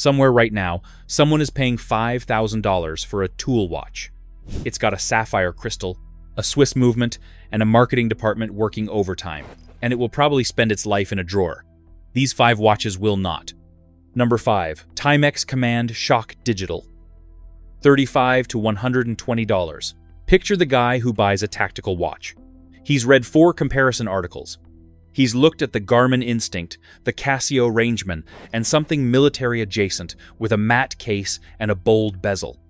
Somewhere right now, someone is paying $5,000 for a tool watch. It's got a sapphire crystal, a Swiss movement, and a marketing department working overtime, and it will probably spend its life in a drawer. These 5 watches will not. Number 5. Timex Command Shock Digital. $35 to $120. Picture the guy who buys a tactical watch. He's read 4 comparison articles. He's looked at the Garmin Instinct, the Casio Rangeman, and something military adjacent with a matte case and a bold bezel.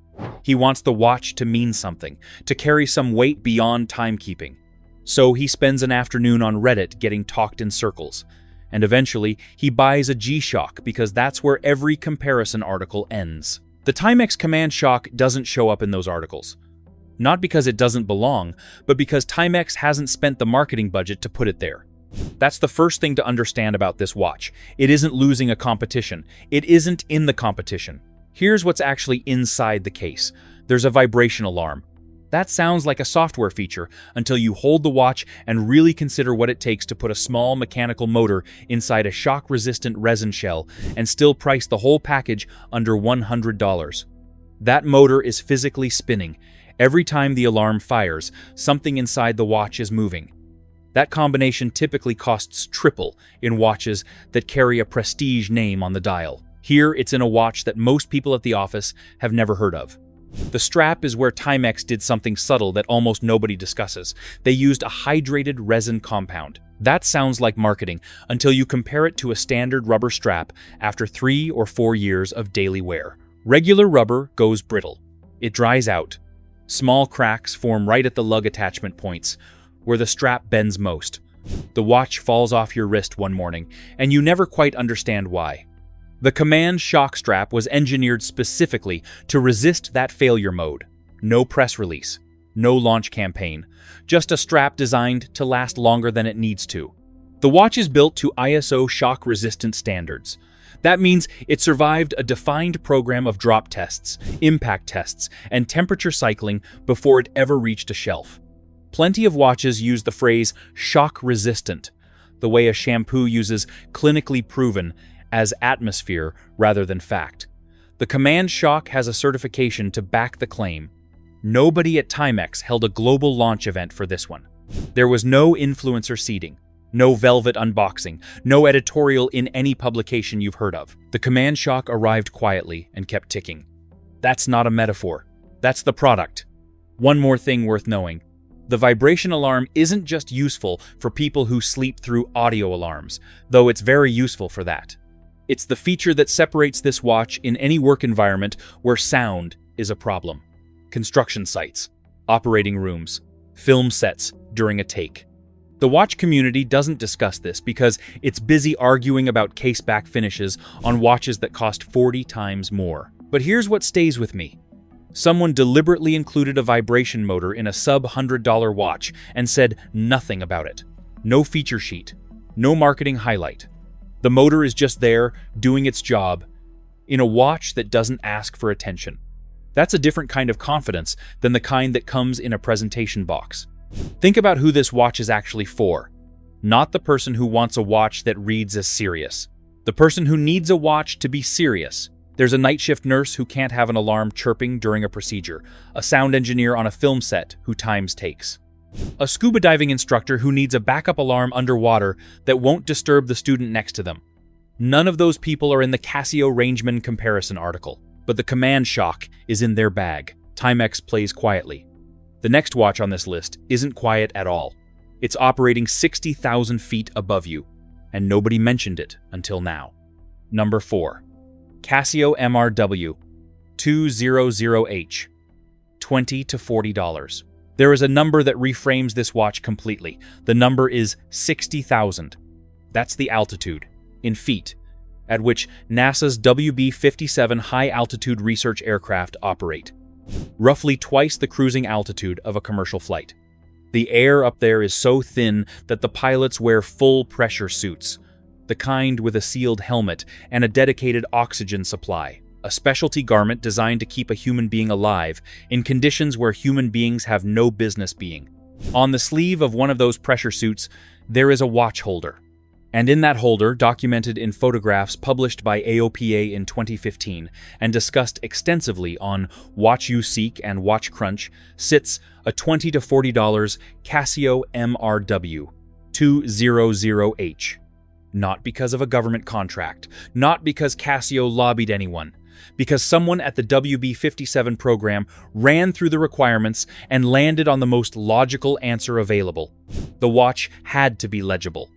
He wants the watch to mean something, to carry some weight beyond timekeeping. So he spends an afternoon on Reddit getting talked in circles. And eventually, he buys a G-Shock because that's where every comparison article ends. The Timex Command Shock doesn't show up in those articles. Not because it doesn't belong, but because Timex hasn't spent the marketing budget to put it there. That's the first thing to understand about this watch. It isn't losing a competition. It isn't in the competition. Here's what's actually inside the case. There's a vibration alarm. That sounds like a software feature until you hold the watch and really consider what it takes to put a small mechanical motor inside a shock-resistant resin shell and still price the whole package under $100. That motor is physically spinning. Every time the alarm fires, something inside the watch is moving. That combination typically costs triple in watches that carry a prestige name on the dial. Here, it's in a watch that most people at the office have never heard of. The strap is where Timex did something subtle that almost nobody discusses. They used a hydrated resin compound. That sounds like marketing until you compare it to a standard rubber strap after 3 or 4 years of daily wear. Regular rubber goes brittle. It dries out. Small cracks form right at the lug attachment points, where the strap bends most. The watch falls off your wrist one morning, and you never quite understand why. The Command Shock strap was engineered specifically to resist that failure mode. No press release, no launch campaign, just a strap designed to last longer than it needs to. The watch is built to ISO shock-resistant standards. That means it survived a defined program of drop tests, impact tests, and temperature cycling before it ever reached a shelf. Plenty of watches use the phrase shock-resistant, the way a shampoo uses clinically proven as atmosphere rather than fact. The Command Shock has a certification to back the claim. Nobody at Timex held a global launch event for this one. There was no influencer seating, no velvet unboxing, no editorial in any publication you've heard of. The Command Shock arrived quietly and kept ticking. That's not a metaphor. That's the product. One more thing worth knowing. The vibration alarm isn't just useful for people who sleep through audio alarms, though it's very useful for that. It's the feature that separates this watch in any work environment where sound is a problem. Construction sites, operating rooms, film sets during a take. The watch community doesn't discuss this because it's busy arguing about case-back finishes on watches that cost 40 times more. But here's what stays with me. Someone deliberately included a vibration motor in a sub-$100 watch and said nothing about it. No feature sheet, no marketing highlight. The motor is just there, doing its job, in a watch that doesn't ask for attention. That's a different kind of confidence than the kind that comes in a presentation box. Think about who this watch is actually for. Not the person who wants a watch that reads as serious. The person who needs a watch to be serious. There's a night shift nurse who can't have an alarm chirping during a procedure, a sound engineer on a film set who times takes, a scuba diving instructor who needs a backup alarm underwater that won't disturb the student next to them. None of those people are in the Casio Rangeman comparison article, but the Command Shock is in their bag. Timex plays quietly. The next watch on this list isn't quiet at all. It's operating 60,000 feet above you, and nobody mentioned it until now. Number 4. Casio MRW 200H, $20 to $40. There is a number that reframes this watch completely. The number is 60,000. That's the altitude, in feet, at which NASA's WB-57 high-altitude research aircraft operate. Roughly twice the cruising altitude of a commercial flight. The air up there is so thin that the pilots wear full-pressure suits, the kind with a sealed helmet and a dedicated oxygen supply, a specialty garment designed to keep a human being alive in conditions where human beings have no business being. On the sleeve of one of those pressure suits, there is a watch holder. And in that holder, documented in photographs published by AOPA in 2015 and discussed extensively on Watch You Seek and Watch Crunch, sits a $20 to $40 Casio MRW 200H. Not because of a government contract, not because Casio lobbied anyone, because someone at the WB-57 program ran through the requirements and landed on the most logical answer available. The watch had to be legible.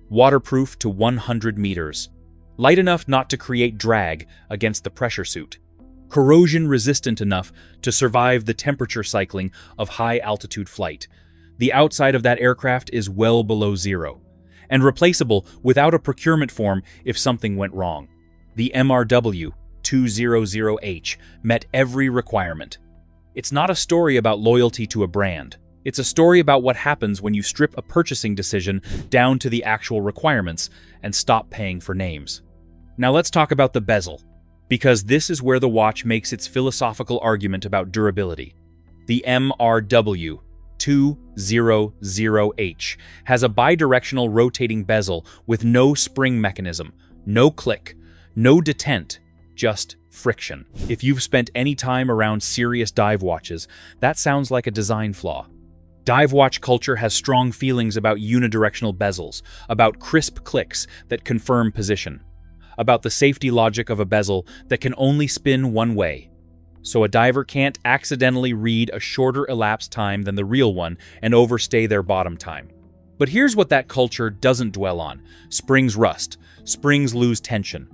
Waterproof to 100 meters. Light enough not to create drag against the pressure suit. Corrosion resistant enough to survive the temperature cycling of high-altitude flight. The outside of that aircraft is well below zero, and replaceable without a procurement form if something went wrong. The MRW 200H met every requirement. It's not a story about loyalty to a brand. It's a story about what happens when you strip a purchasing decision down to the actual requirements and stop paying for names. Now let's talk about the bezel, because this is where the watch makes its philosophical argument about durability. The MRW 200H has a bidirectional rotating bezel with no spring mechanism, no click, no detent, just friction. If you've spent any time around serious dive watches, that sounds like a design flaw. Dive watch culture has strong feelings about unidirectional bezels, about crisp clicks that confirm position, about the safety logic of a bezel that can only spin one way, so a diver can't accidentally read a shorter elapsed time than the real one and overstay their bottom time. But here's what that culture doesn't dwell on. Springs rust. Springs lose tension.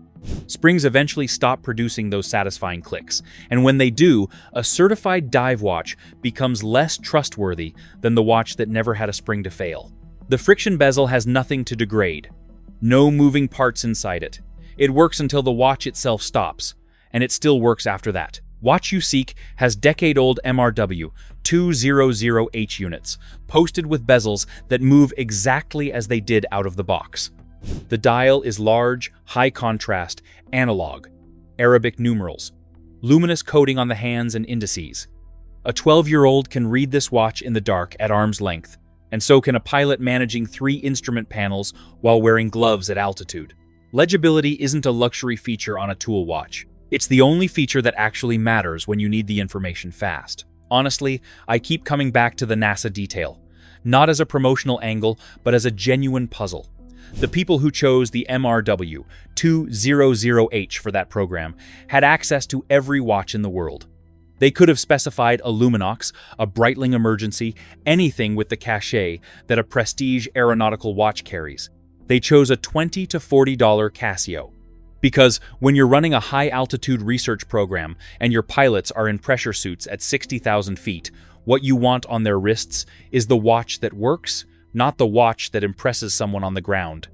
Springs eventually stop producing those satisfying clicks, and when they do, a certified dive watch becomes less trustworthy than the watch that never had a spring to fail. The friction bezel has nothing to degrade. No moving parts inside it. It works until the watch itself stops, and it still works after that. Watch You Seek has decade-old MRW 200H units, posted with bezels that move exactly as they did out of the box. The dial is large, high-contrast, analog, Arabic numerals, luminous coating on the hands and indices. A 12-year-old can read this watch in the dark at arm's length, and so can a pilot managing 3 instrument panels while wearing gloves at altitude. Legibility isn't a luxury feature on a tool watch. It's the only feature that actually matters when you need the information fast. Honestly, I keep coming back to the NASA detail, not as a promotional angle, but as a genuine puzzle. The people who chose the MRW 200H for that program had access to every watch in the world. They could have specified a Luminox, a Breitling Emergency, anything with the cachet that a prestige aeronautical watch carries. They chose a $20 to $40 Casio. Because when you're running a high-altitude research program and your pilots are in pressure suits at 60,000 feet, what you want on their wrists is the watch that works, not the watch that impresses someone on the ground.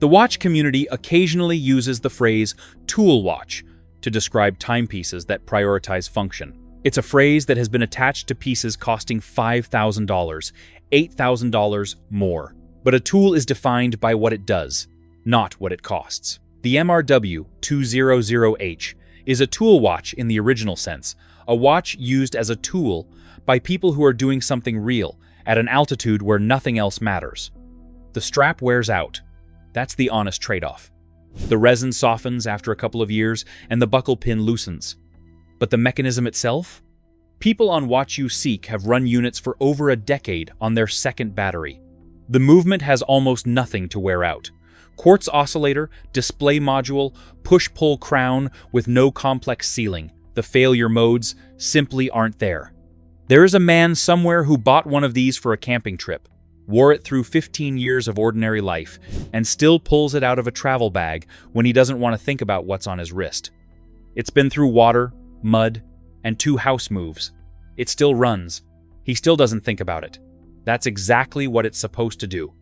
The watch community occasionally uses the phrase tool watch to describe timepieces that prioritize function. It's a phrase that has been attached to pieces costing $5,000, $8,000 more. But a tool is defined by what it does, not what it costs. The MRW 200H is a tool watch in the original sense, a watch used as a tool by people who are doing something real at an altitude where nothing else matters. The strap wears out. That's the honest trade-off. The resin softens after a couple of years and the buckle pin loosens. But the mechanism itself? People on Watch You Seek have run units for over a decade on their second battery. The movement has almost nothing to wear out. Quartz oscillator, display module, push-pull crown with no complex sealing. The failure modes simply aren't there. There is a man somewhere who bought one of these for a camping trip, wore it through 15 years of ordinary life, and still pulls it out of a travel bag when he doesn't want to think about what's on his wrist. It's been through water, mud, and 2 house moves. It still runs. He still doesn't think about it. That's exactly what it's supposed to do.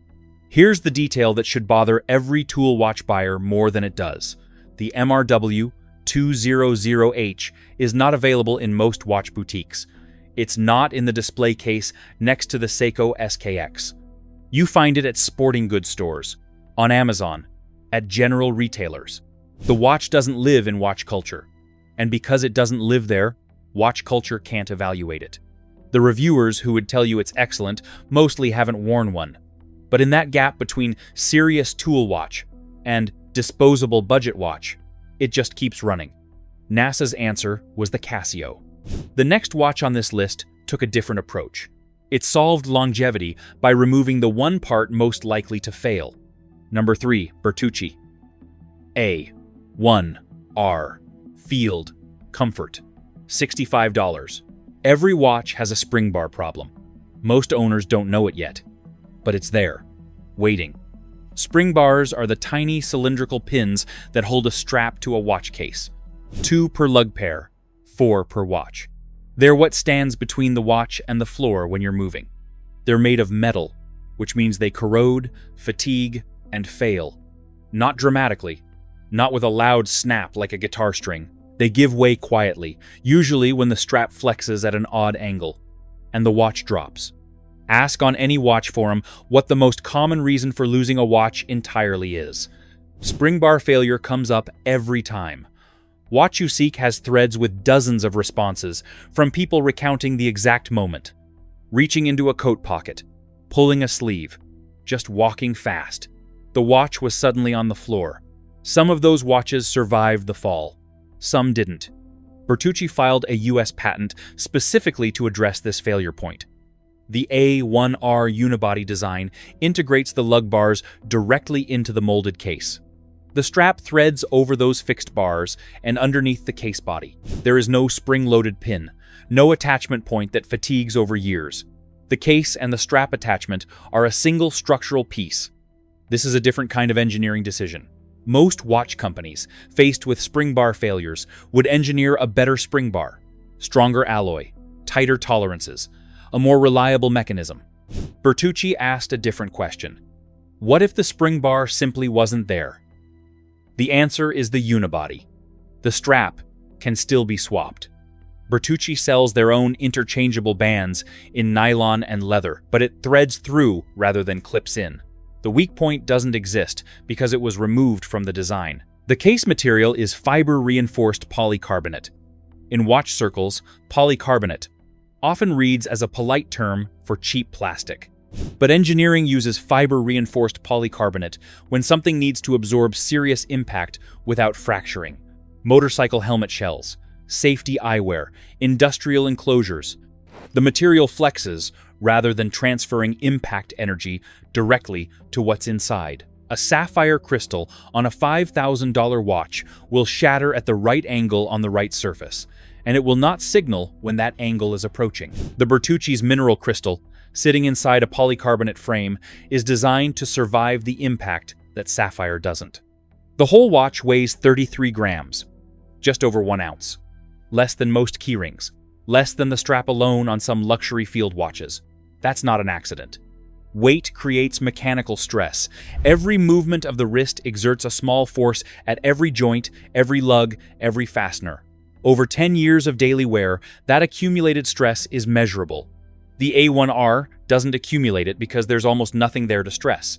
Here's the detail that should bother every tool watch buyer more than it does. The MRW 200H is not available in most watch boutiques. It's not in the display case next to the Seiko SKX. You find it at sporting goods stores, on Amazon, at general retailers. The watch doesn't live in watch culture, and because it doesn't live there, watch culture can't evaluate it. The reviewers who would tell you it's excellent mostly haven't worn one. But in that gap between serious tool watch and disposable budget watch, it just keeps running. NASA's answer was the Casio. The next watch on this list took a different approach. It solved longevity by removing the one part most likely to fail. Number 3, Bertucci. A1R. Field. Comfort. $65. Every watch has a spring bar problem. Most owners don't know it yet, but it's there, waiting. Spring bars are the tiny cylindrical pins that hold a strap to a watch case. 2 per lug pair, 4 per watch. They're what stands between the watch and the floor when you're moving. They're made of metal, which means they corrode, fatigue, and fail. Not dramatically, not with a loud snap like a guitar string. They give way quietly, usually when the strap flexes at an odd angle, and the watch drops. Ask on any watch forum what the most common reason for losing a watch entirely is. Spring bar failure comes up every time. Watch You Seek has threads with dozens of responses, from people recounting the exact moment. Reaching into a coat pocket, pulling a sleeve, just walking fast. The watch was suddenly on the floor. Some of those watches survived the fall. Some didn't. Bertucci filed a US patent specifically to address this failure point. The A1R unibody design integrates the lug bars directly into the molded case. The strap threads over those fixed bars and underneath the case body. There is no spring-loaded pin, no attachment point that fatigues over years. The case and the strap attachment are a single structural piece. This is a different kind of engineering decision. Most watch companies, faced with spring bar failures, would engineer a better spring bar, stronger alloy, tighter tolerances, a more reliable mechanism. Bertucci asked a different question. What if the spring bar simply wasn't there? The answer is the unibody. The strap can still be swapped. Bertucci sells their own interchangeable bands in nylon and leather, but it threads through rather than clips in. The weak point doesn't exist because it was removed from the design. The case material is fiber-reinforced polycarbonate. In watch circles, polycarbonate often reads as a polite term for cheap plastic. But engineering uses fiber-reinforced polycarbonate when something needs to absorb serious impact without fracturing. Motorcycle helmet shells, safety eyewear, industrial enclosures. The material flexes rather than transferring impact energy directly to what's inside. A sapphire crystal on a $5,000 watch will shatter at the right angle on the right surface, and it will not signal when that angle is approaching. The Bertucci's mineral crystal, sitting inside a polycarbonate frame, is designed to survive the impact that sapphire doesn't. The whole watch weighs 33 grams, just over 1 ounce. Less than most keyrings. Less than the strap alone on some luxury field watches. That's not an accident. Weight creates mechanical stress. Every movement of the wrist exerts a small force at every joint, every lug, every fastener. Over 10 years of daily wear, that accumulated stress is measurable. The A1R doesn't accumulate it because there's almost nothing there to stress.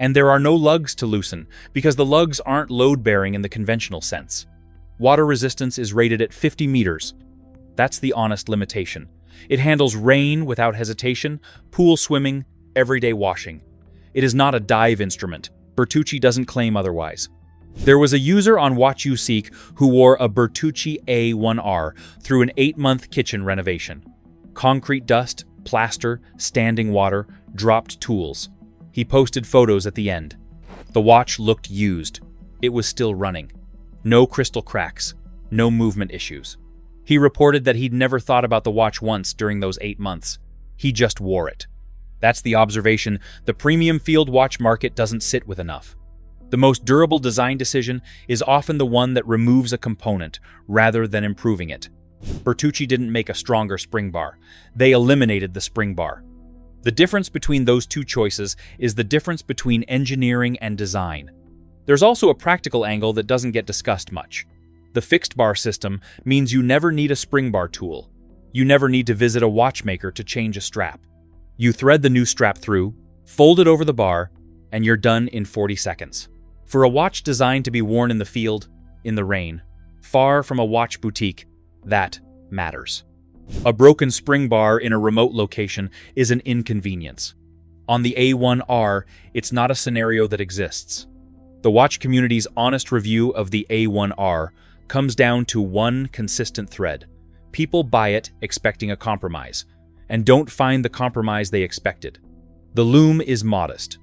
And there are no lugs to loosen because the lugs aren't load-bearing in the conventional sense. Water resistance is rated at 50 meters. That's the honest limitation. It handles rain without hesitation, pool swimming, everyday washing. It is not a dive instrument. Bertucci doesn't claim otherwise. There was a user on Watch You Seek who wore a Bertucci A1R through an 8-month kitchen renovation. Concrete dust, plaster, standing water, dropped tools. He posted photos at the end. The watch looked used. It was still running. No crystal cracks, no movement issues. He reported that he'd never thought about the watch once during those 8 months. He just wore it. That's the observation the premium field watch market doesn't sit with enough. The most durable design decision is often the one that removes a component rather than improving it. Bertucci didn't make a stronger spring bar. They eliminated the spring bar. The difference between those two choices is the difference between engineering and design. There's also a practical angle that doesn't get discussed much. The fixed bar system means you never need a spring bar tool. You never need to visit a watchmaker to change a strap. You thread the new strap through, fold it over the bar, and you're done in 40 seconds. For a watch designed to be worn in the field, in the rain, far from a watch boutique, that matters. A broken spring bar in a remote location is an inconvenience. On the A1R, it's not a scenario that exists. The watch community's honest review of the A1R comes down to one consistent thread. People buy it expecting a compromise, and don't find the compromise they expected. The lume is modest.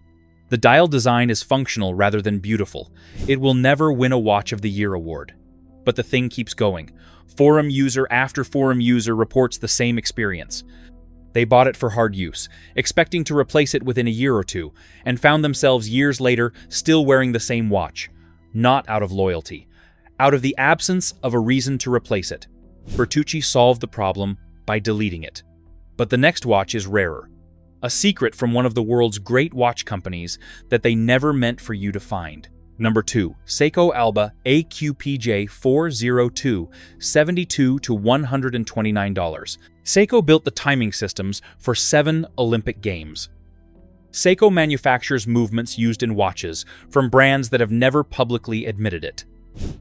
The dial design is functional rather than beautiful. It will never win a Watch of the Year award. But the thing keeps going. Forum user after forum user reports the same experience. They bought it for hard use, expecting to replace it within a year or two, and found themselves years later still wearing the same watch. Not out of loyalty, out of the absence of a reason to replace it. Bertucci solved the problem by deleting it. But the next watch is rarer. A secret from one of the world's great watch companies that they never meant for you to find. Number 2. Seiko Alba AQPJ 402, $72 to $129. Seiko built the timing systems for 7 Olympic Games. Seiko manufactures movements used in watches from brands that have never publicly admitted it.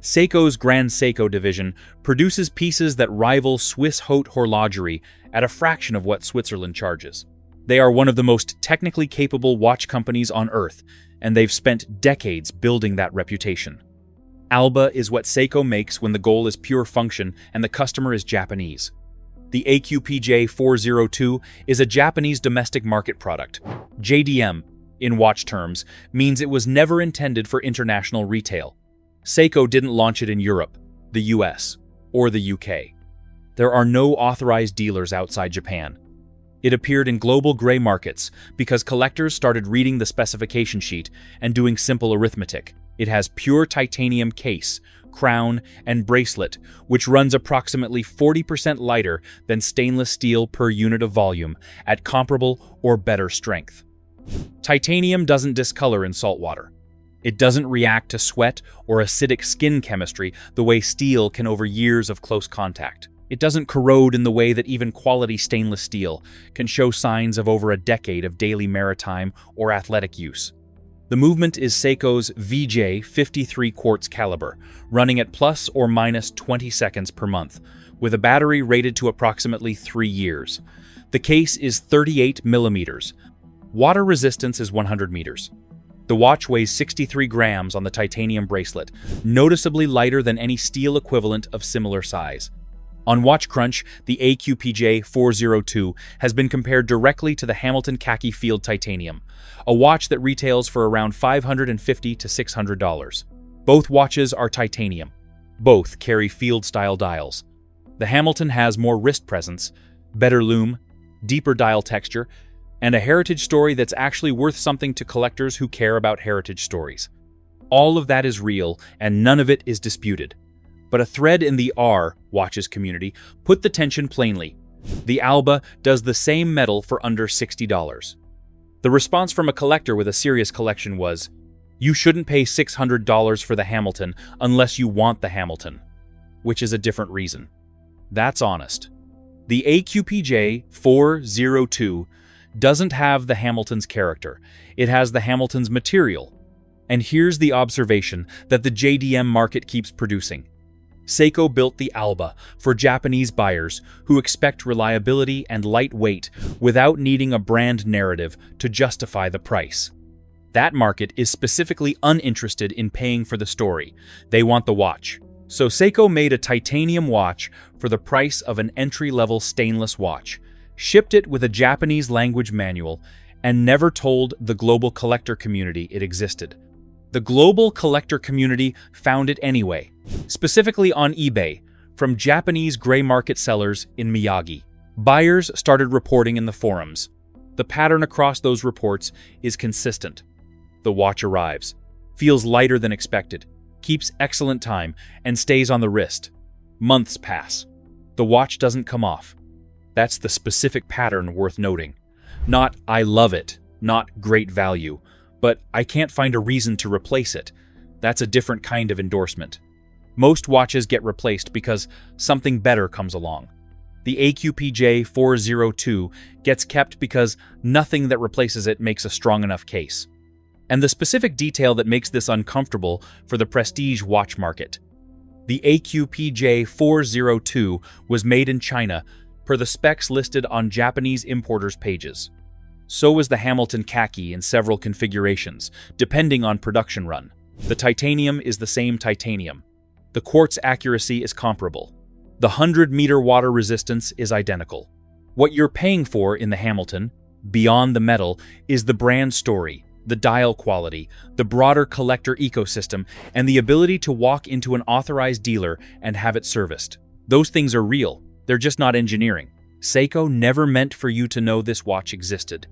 Seiko's Grand Seiko division produces pieces that rival Swiss haute horlogerie at a fraction of what Switzerland charges. They are one of the most technically capable watch companies on Earth, and they've spent decades building that reputation. Alba is what Seiko makes when the goal is pure function and the customer is Japanese. The AQPJ 402 is a Japanese domestic market product. JDM, in watch terms, means it was never intended for international retail. Seiko didn't launch it in Europe, the US, or the UK. There are no authorized dealers outside Japan. It appeared in global gray markets because collectors started reading the specification sheet and doing simple arithmetic. It has pure titanium case, crown, and bracelet, which runs approximately 40% lighter than stainless steel per unit of volume at comparable or better strength. Titanium doesn't discolor in salt water. It doesn't react to sweat or acidic skin chemistry the way steel can over years of close contact. It doesn't corrode in the way that even quality stainless steel can show signs of over a decade of daily maritime or athletic use. The movement is Seiko's VJ 53 quartz caliber, running at plus or minus 20 seconds per month, with a battery rated to approximately 3 years. The case is 38 millimeters. Water resistance is 100 meters. The watch weighs 63 grams on the titanium bracelet, noticeably lighter than any steel equivalent of similar size. On WatchCrunch, the AQPJ 402 has been compared directly to the Hamilton Khaki Field Titanium, a watch that retails for around $550 to $600. Both watches are titanium. Both carry field-style dials. The Hamilton has more wrist presence, better lume, deeper dial texture, and a heritage story that's actually worth something to collectors who care about heritage stories. All of that is real, and none of it is disputed. But a thread in the R watches community put the tension plainly. The Alba does the same metal for under $60. The response from a collector with a serious collection was, "You shouldn't pay $600 for the Hamilton unless you want the Hamilton," which is a different reason. That's honest. The AQPJ 402 doesn't have the Hamilton's character. It has the Hamilton's material. And here's the observation that the JDM market keeps producing. Seiko built the Alba for Japanese buyers who expect reliability and lightweight without needing a brand narrative to justify the price. That market is specifically uninterested in paying for the story. They want the watch. So Seiko made a titanium watch for the price of an entry-level stainless watch, shipped it with a Japanese language manual, and never told the global collector community it existed. The global collector community found it anyway, specifically on eBay, from Japanese gray market sellers in Miyagi. Buyers started reporting in the forums. The pattern across those reports is consistent. The watch arrives, feels lighter than expected, keeps excellent time, and stays on the wrist. Months pass. The watch doesn't come off. That's the specific pattern worth noting. Not "I love it," not "great value," but "I can't find a reason to replace it." That's a different kind of endorsement. Most watches get replaced because something better comes along. The AQPJ 402 gets kept because nothing that replaces it makes a strong enough case. And the specific detail that makes this uncomfortable for the prestige watch market. The AQPJ 402 was made in China per the specs listed on Japanese importers' pages. So was the Hamilton khaki in several configurations, depending on production run. The titanium is the same titanium. The quartz accuracy is comparable. The 100-meter water resistance is identical. What you're paying for in the Hamilton, beyond the metal, is the brand story, the dial quality, the broader collector ecosystem, and the ability to walk into an authorized dealer and have it serviced. Those things are real. They're just not engineering. Seiko never meant for you to know this watch existed.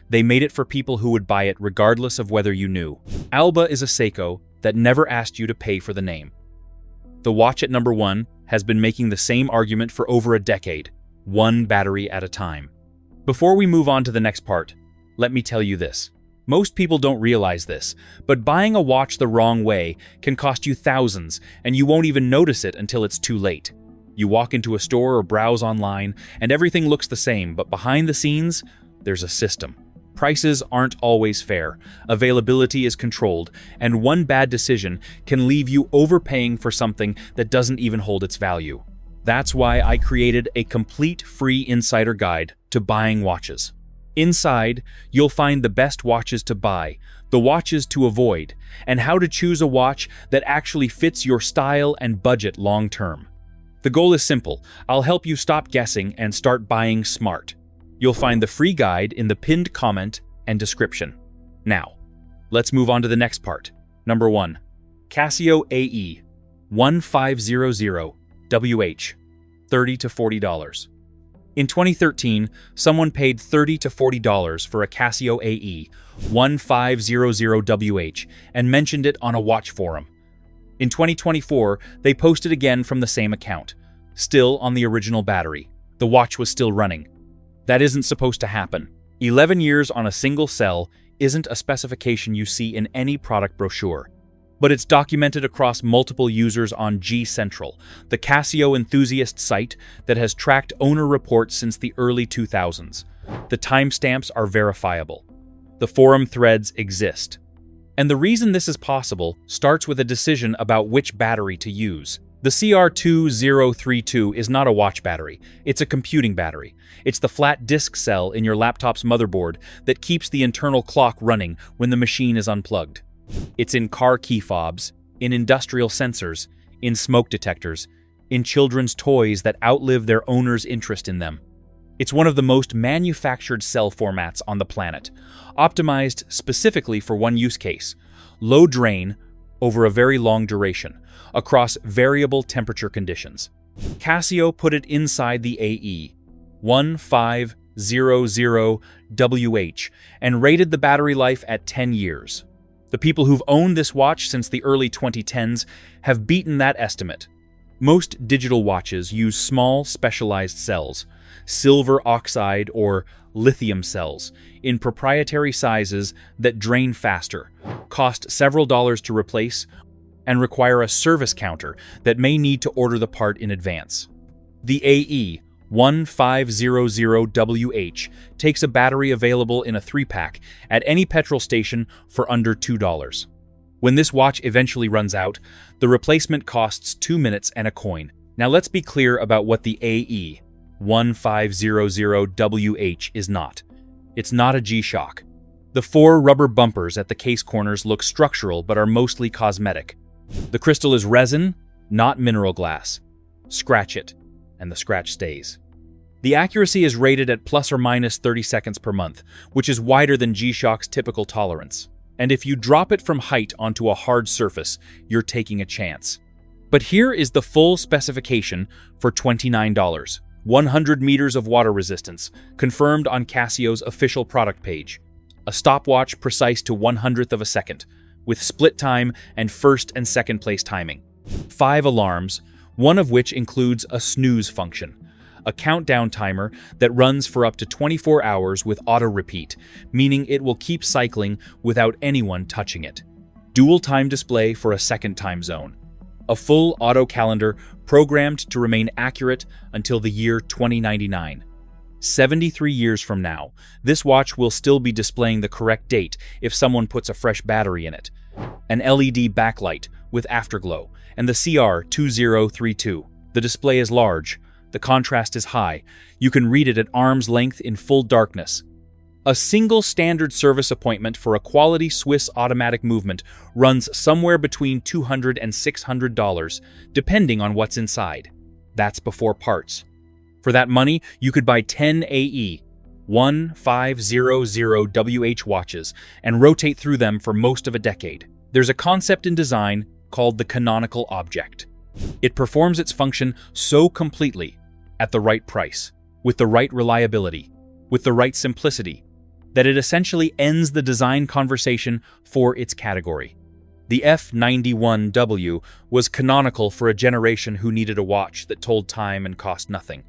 They made it for people who would buy it regardless of whether you knew. Alba is a Seiko that never asked you to pay for the name. The watch at number 1 has been making the same argument for over a decade, one battery at a time. Before we move on to the next part, let me tell you this. Most people don't realize this, but buying a watch the wrong way can cost you thousands, and you won't even notice it until it's too late. You walk into a store or browse online, and everything looks the same, but behind the scenes, there's a system. Prices aren't always fair, availability is controlled, and one bad decision can leave you overpaying for something that doesn't even hold its value. That's why I created a complete free insider guide to buying watches. Inside, you'll find the best watches to buy, the watches to avoid, and how to choose a watch that actually fits your style and budget long term. The goal is simple. I'll help you stop guessing and start buying smart. You'll find the free guide in the pinned comment and description. Now, let's move on to the next part. Number 1. Casio AE 1500WH, $30 to $40. In 2013, someone paid $30 to $40 for a Casio AE 1500WH and mentioned it on a watch forum. In 2024, they posted again from the same account, still on the original battery. The watch was still running. That isn't supposed to happen. 11 years on a single cell isn't a specification you see in any product brochure. But it's documented across multiple users on G Central, the Casio enthusiast site that has tracked owner reports since the early 2000s. The timestamps are verifiable. The forum threads exist. And the reason this is possible starts with a decision about which battery to use. The CR2032 is not a watch battery, it's a computing battery. It's the flat disk cell in your laptop's motherboard that keeps the internal clock running when the machine is unplugged. It's in car key fobs, in industrial sensors, in smoke detectors, in children's toys that outlive their owner's interest in them. It's one of the most manufactured cell formats on the planet, optimized specifically for one use case: low drain over a very long duration, across variable temperature conditions. Casio put it inside the AE 1500WH and rated the battery life at 10 years. The people who've owned this watch since the early 2010s have beaten that estimate. Most digital watches use small, specialized cells, silver oxide or lithium cells, in proprietary sizes that drain faster, cost several dollars to replace, and require a service counter that may need to order the part in advance. The AE 1500WH takes a battery available in a 3-pack at any petrol station for under $2. When this watch eventually runs out, the replacement costs 2 minutes and a coin. Now let's be clear about what the AE 1500WH is not. It's not a G-Shock. The 4 rubber bumpers at the case corners look structural but are mostly cosmetic. The crystal is resin, not mineral glass. Scratch it, and the scratch stays. The accuracy is rated at plus or minus 30 seconds per month, which is wider than G-Shock's typical tolerance. And if you drop it from height onto a hard surface, you're taking a chance. But here is the full specification for $29. 100 meters of water resistance, confirmed on Casio's official product page. A stopwatch precise to 1/100th of a second, with split time and first and second place timing. 5 alarms, one of which includes a snooze function, a countdown timer that runs for up to 24 hours with auto-repeat, meaning it will keep cycling without anyone touching it. Dual time display for a second time zone. A full auto calendar programmed to remain accurate until the year 2099. 73 years from now, this watch will still be displaying the correct date if someone puts a fresh battery in it. An LED backlight with afterglow, and the CR2032. The display is large, the contrast is high, you can read it at arm's length in full darkness. A single standard service appointment for a quality Swiss automatic movement runs somewhere between $200 and $600, depending on what's inside. That's before parts. For that money, you could buy 10 AE 1500WH watches and rotate through them for most of a decade. There's a concept in design called the canonical object. It performs its function so completely, at the right price, with the right reliability, with the right simplicity, that it essentially ends the design conversation for its category. The F91W was canonical for a generation who needed a watch that told time and cost nothing.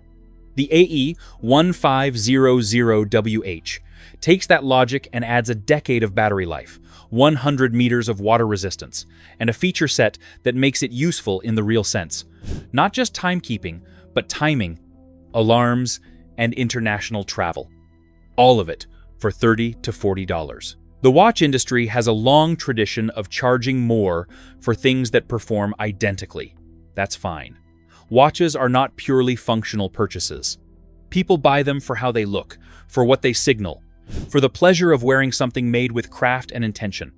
The AE 1500WH takes that logic and adds a decade of battery life, 100 meters of water resistance, and a feature set that makes it useful in the real sense. Not just timekeeping, but timing, alarms, and international travel. All of it for $30 to $40. The watch industry has a long tradition of charging more for things that perform identically. That's fine. Watches are not purely functional purchases. People buy them for how they look, for what they signal, for the pleasure of wearing something made with craft and intention.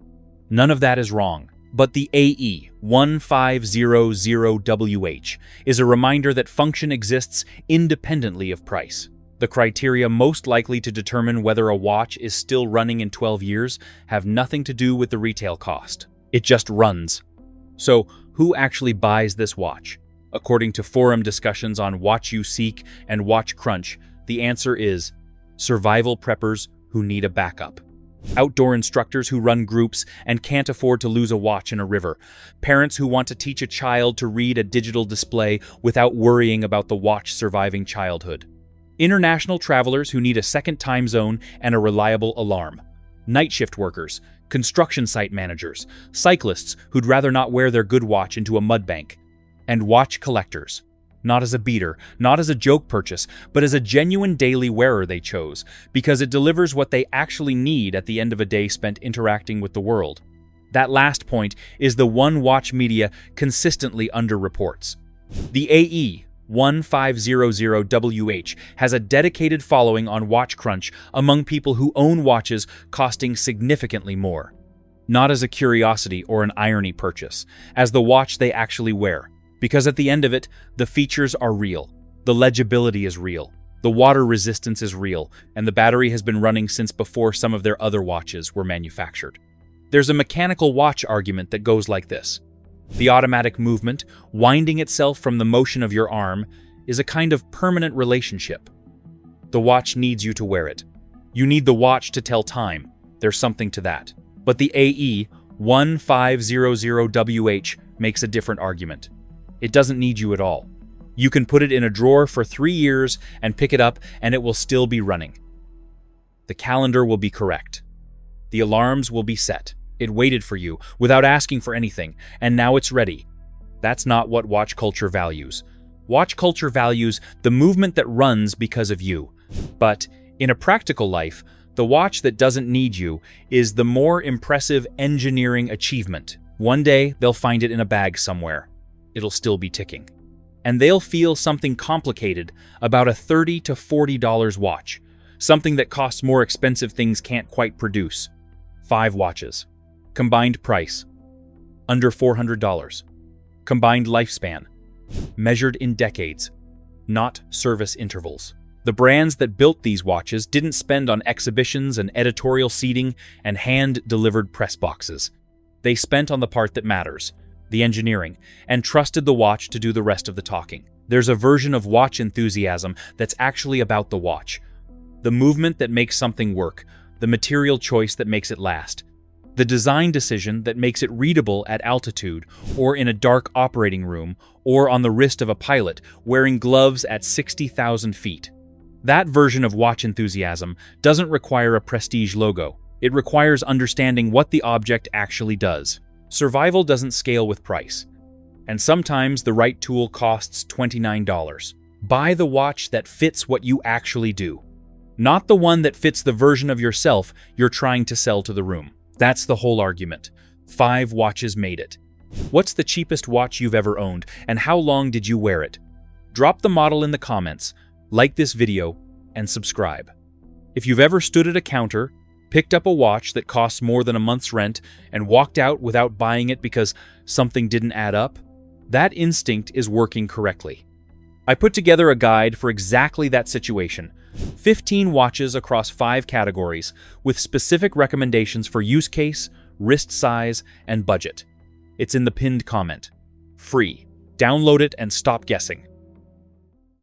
None of that is wrong. But the AE 1500WH is a reminder that function exists independently of price. The criteria most likely to determine whether a watch is still running in 12 years have nothing to do with the retail cost. It just runs. So, who actually buys this watch? According to forum discussions on Watch You Seek and Watch Crunch, the answer is survival preppers who need a backup. Outdoor instructors who run groups and can't afford to lose a watch in a river. Parents who want to teach a child to read a digital display without worrying about the watch surviving childhood. International travelers who need a second time zone and a reliable alarm. Night shift workers, construction site managers, cyclists who'd rather not wear their good watch into a mud bank. And watch collectors. Not as a beater, not as a joke purchase, but as a genuine daily wearer they chose, because it delivers what they actually need at the end of a day spent interacting with the world. That last point is the one watch media consistently underreports. The AE 1500WH has a dedicated following on Watch Crunch among people who own watches costing significantly more. Not as a curiosity or an irony purchase, as the watch they actually wear. Because at the end of it, the features are real, the legibility is real, the water resistance is real, and the battery has been running since before some of their other watches were manufactured. There's a mechanical watch argument that goes like this. The automatic movement, winding itself from the motion of your arm, is a kind of permanent relationship. The watch needs you to wear it. You need the watch to tell time. There's something to that. But the AE 1500WH makes a different argument. It doesn't need you at all. You can put it in a drawer for 3 years and pick it up and it will still be running. The calendar will be correct. The alarms will be set. It waited for you without asking for anything, and now it's ready. That's not what watch culture values. Watch culture values the movement that runs because of you. But in a practical life, the watch that doesn't need you is the more impressive engineering achievement. One day, they'll find it in a bag somewhere. It'll still be ticking. And they'll feel something complicated about a $30 to $40 watch, something that costs more expensive things can't quite produce. 5 watches. Combined price, under $400. Combined lifespan, measured in decades, not service intervals. The brands that built these watches didn't spend on exhibitions and editorial seating and hand-delivered press boxes. They spent on the part that matters, the engineering, and trusted the watch to do the rest of the talking. There's a version of watch enthusiasm that's actually about the watch. The movement that makes something work, the material choice that makes it last, the design decision that makes it readable at altitude or in a dark operating room or on the wrist of a pilot wearing gloves at 60,000 feet. That version of watch enthusiasm doesn't require a prestige logo. It requires understanding what the object actually does. Survival doesn't scale with price, and sometimes the right tool costs $29. Buy the watch that fits what you actually do, not the one that fits the version of yourself you're trying to sell to the room. That's the whole argument. 5 watches made it. What's the cheapest watch you've ever owned, and how long did you wear it? Drop the model in the comments, like this video, and subscribe. If you've ever stood at a counter, picked up a watch that costs more than a month's rent, and walked out without buying it because something didn't add up, that instinct is working correctly. I put together a guide for exactly that situation, 15 watches across 5 categories, with specific recommendations for use case, wrist size, and budget. It's in the pinned comment. Free. Download it and stop guessing.